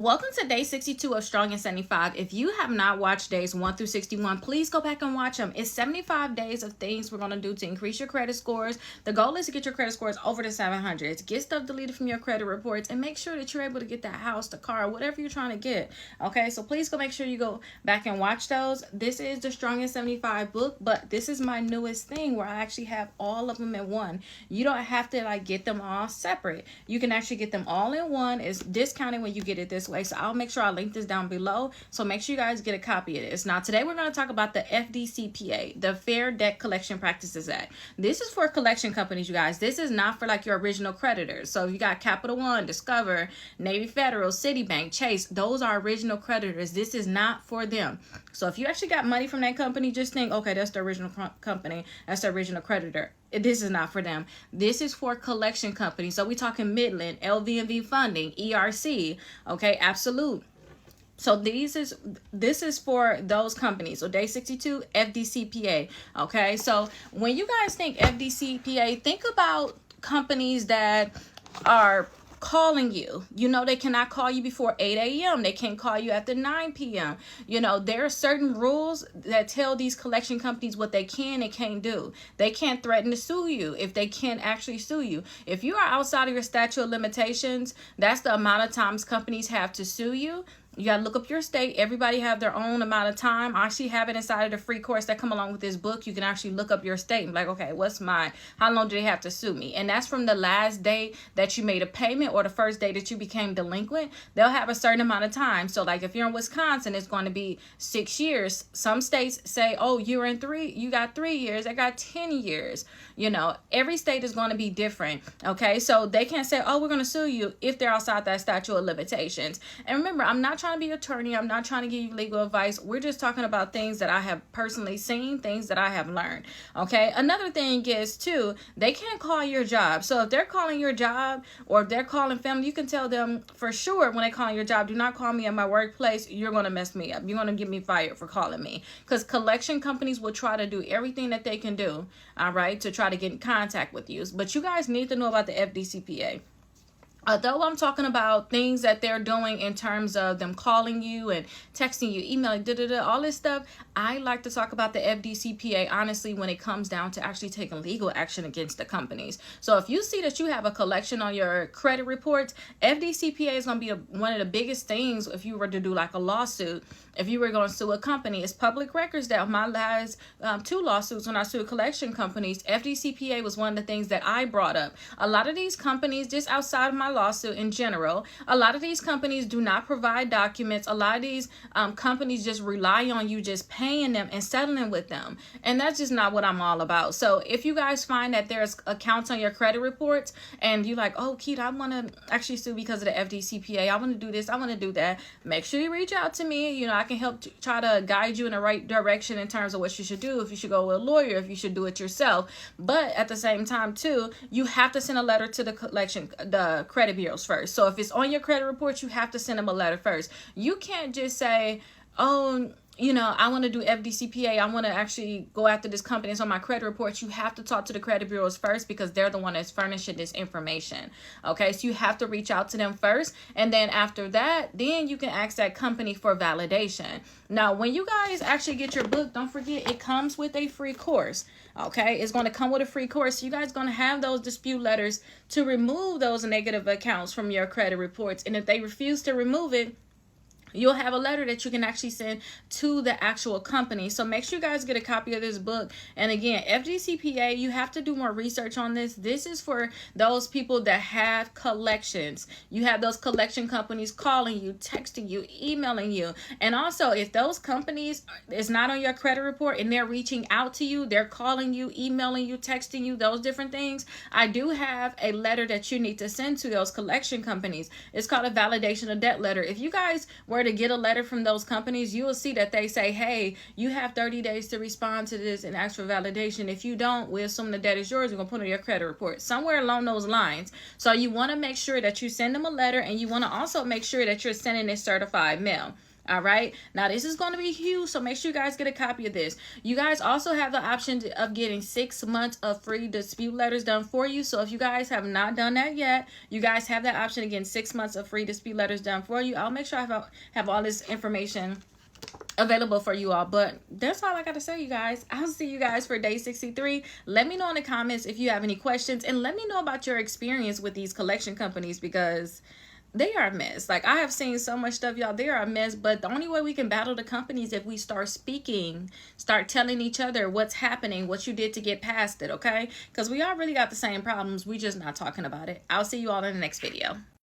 Welcome to day 62 of Strong and 75. If you have not watched days 1 through 61, please go back and watch them. It's 75 days of things we're going to do to increase your credit scores. The goal is to get your credit scores over the 700s. Get stuff deleted from your credit reports and make sure that you're able to get that house, the car, whatever you're trying to get. Okay, so please go make sure you go back and watch those. This is the Strong and 75 book, but this is my newest thing where I actually have all of them in one. You don't have to get them all separate. You can actually get them all in one. It's discounted when you get it this way. So I'll make sure I link this down below. So make sure you guys get a copy of this. Now today we're going to talk about the FDCPA, the Fair Debt Collection Practices Act. This is for collection companies, you guys. This is not for your original creditors. So if you got Capital One, Discover, Navy Federal, Citibank, Chase, those are original creditors. This is not for them. So if you actually got money from that company, just think, okay, that's the original company. That's the original creditor. This is not for them. This is for collection companies. So we talking Midland, LVMV Funding, ERC, okay, Absolute. So this is for those companies. So day 62, FDCPA. Okay, so when you guys think FDCPA, think about companies that are calling you. They cannot call you before 8 a.m. They can't call you after 9 p.m. There are certain rules that tell these collection companies what they can and can't do. They can't threaten to sue you if they can't actually sue you. If you are outside of your statute of limitations, that's the amount of times companies have to sue you. You got to look up your state. Everybody have their own amount of time. I actually have it inside of the free course that come along with this book. You can actually look up your state and be like, okay, what's mine? How long do they have to sue me? And that's from the last day that you made a payment or the first day that you became delinquent. They'll have a certain amount of time. So if you're in Wisconsin, it's going to be 6 years. Some states say, oh, you got 3 years. I got 10 years. Every state is going to be different. Okay, so they can't say, oh, we're going to sue you if they're outside that statute of limitations. And remember, I'm not trying to be an attorney. I'm not trying to give you legal advice. We're just talking about things that I have personally seen, things that I have learned. Okay, another thing is too, they can't call your job. So if they're calling your job or if they're calling family, you can tell them for sure when they call your job, do not call me at my workplace. You're going to mess me up. You're going to get me fired for calling me, because collection companies will try to do everything that they can do, all right, to try to get in contact with you. But you guys need to know about the FDCPA. Although I'm talking about things that they're doing in terms of them calling you and texting you, emailing, all this stuff, I like to talk about the FDCPA, honestly, when it comes down to actually taking legal action against the companies. So if you see that you have a collection on your credit reports, FDCPA is going to be one of the biggest things if you were to do a lawsuit. If you were going to sue a company, it's public records that my last 2 lawsuits when I sued collection companies, FDCPA was one of the things that I brought up. A lot of these companies, just outside of my lawsuit in general, a lot of these companies do not provide documents. A lot of these companies just rely on you just paying them and settling with them. And that's just not what I'm all about. So if you guys find that there's accounts on your credit reports and you're like, oh, Keita, I want to actually sue because of the FDCPA. I want to do this. I want to do that. Make sure you reach out to me. I can help try to guide you in the right direction in terms of what you should do, if you should go with a lawyer, if you should do it yourself. But at the same time too, you have to send a letter to the credit bureaus first. So if it's on your credit report, you have to send them a letter first. You can't just say, oh, I want to do FDCPA. I want to actually go after this company. It's on my credit report. You have to talk to the credit bureaus first, because they're the one that's furnishing this information. Okay, so you have to reach out to them first. And then after that, then you can ask that company for validation. Now, when you guys actually get your book, don't forget it comes with a free course. Okay, it's going to come with a free course. You guys going to have those dispute letters to remove those negative accounts from your credit reports. And if they refuse to remove it, you'll have a letter that you can actually send to the actual company. So make sure you guys get a copy of this book. And again, FDCPA, you have to do more research on this. This is for those people that have collections. You have those collection companies calling you, texting you, emailing you. And also, if those companies is not on your credit report and they're reaching out to you, they're calling you, emailing you, texting you, those different things, I do have a letter that you need to send to those collection companies. It's called a validation of debt letter. If you guys were to get a letter from those companies, you will see that they say, hey, you have 30 days to respond to this and ask for validation. If you don't, we assume the debt is yours. We're going to put it on your credit report, somewhere along those lines. So you want to make sure that you send them a letter, and you want to also make sure that you're sending it certified mail. All right. Now, this is going to be huge, so make sure you guys get a copy of this. You guys also have the option of getting 6 months of free dispute letters done for you. So if you guys have not done that yet, you guys have that option again, 6 months of free dispute letters done for you. I'll make sure I have all this information available for you all. But that's all I gotta say, you guys. I'll see you guys for day 63. Let me know in the comments if you have any questions, and let me know about your experience with these collection companies, because they are a mess. Like, I have seen so much stuff, y'all. They are a mess. But the only way we can battle the companies if we start speaking, start telling each other what's happening, what you did to get past it, okay? Because we all really got the same problems. We just not talking about it. I'll see you all in the next video.